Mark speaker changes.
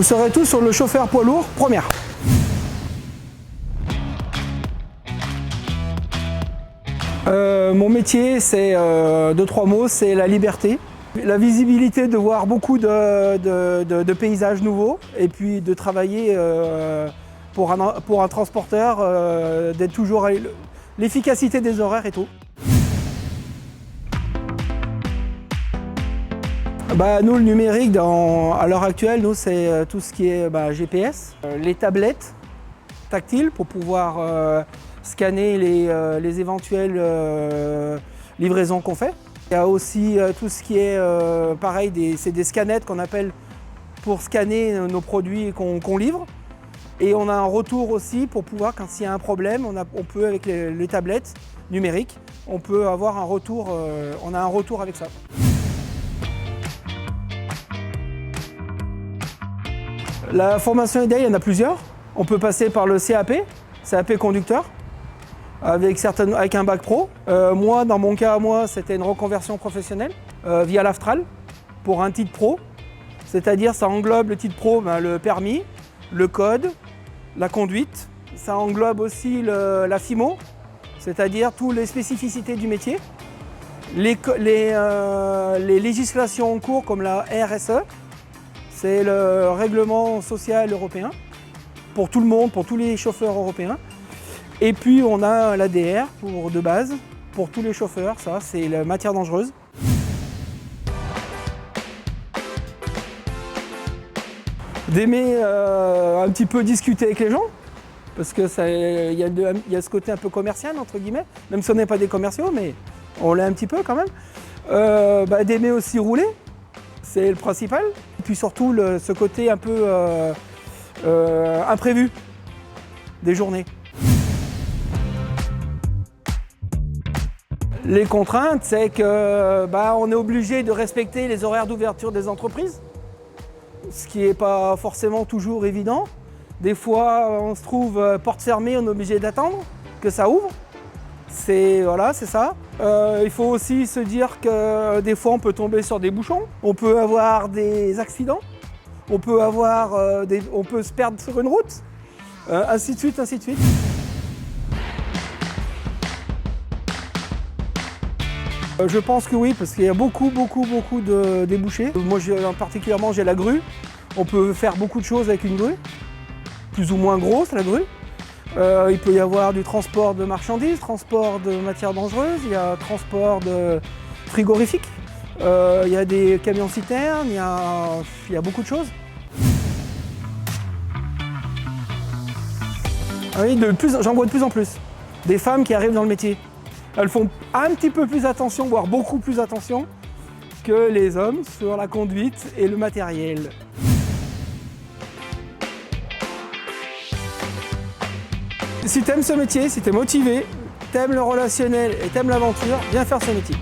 Speaker 1: Vous serez tous sur le chauffeur poids lourd première. Mon métier, c'est de 3 mots, c'est la liberté. La visibilité de voir beaucoup de paysages nouveaux et puis de travailler pour un transporteur, d'être toujours à l'efficacité des horaires et tout. Nous, le numérique, à l'heure actuelle, nous, c'est tout ce qui est GPS, les tablettes tactiles pour pouvoir scanner les éventuelles livraisons qu'on fait. Il y a aussi tout ce qui est pareil, c'est des scanettes qu'on appelle pour scanner nos produits qu'on livre. Et on a un retour aussi pour pouvoir, quand il y a un problème, on peut avec les tablettes numériques, on peut avoir un retour, on a un retour avec ça. La formation EDA, il y en a plusieurs. On peut passer par le CAP conducteur, avec un bac pro. Moi, dans mon cas, c'était une reconversion professionnelle via l'Aftral pour un titre pro. C'est-à-dire, ça englobe le titre pro, le permis, le code, la conduite. Ça englobe aussi la FIMO, c'est-à-dire toutes les spécificités du métier. Les législations en cours comme la RSE, c'est le règlement social européen pour tout le monde, pour tous les chauffeurs européens. Et puis on a l'ADR de base pour tous les chauffeurs, ça c'est la matière dangereuse. D'aimer un petit peu discuter avec les gens, parce que il y a ce côté un peu commercial entre guillemets, même si on n'est pas des commerciaux, mais on l'est un petit peu quand même. D'aimer aussi rouler, c'est le principal. Et puis surtout ce côté un peu imprévu des journées. Les contraintes, c'est que on est obligé de respecter les horaires d'ouverture des entreprises, ce qui n'est pas forcément toujours évident. Des fois, on se trouve porte fermée, on est obligé d'attendre que ça ouvre. C'est ça. Il faut aussi se dire que des fois, on peut tomber sur des bouchons, on peut avoir des accidents, on peut se perdre sur une route, ainsi de suite, ainsi de suite. Je pense que oui, parce qu'il y a beaucoup de débouchés. Moi, particulièrement, j'ai la grue. On peut faire beaucoup de choses avec une grue, plus ou moins grosse la grue. Il peut y avoir du transport de marchandises, transport de matières dangereuses, il y a transport de frigorifiques, il y a des camions-citernes, il y a beaucoup de choses. Oui, j'en vois de plus en plus. Des femmes qui arrivent dans le métier. Elles font un petit peu plus attention, voire beaucoup plus attention que les hommes sur la conduite et le matériel. Si tu aimes ce métier, si tu es motivé, tu aimes le relationnel et tu aimes l'aventure, viens faire ce métier.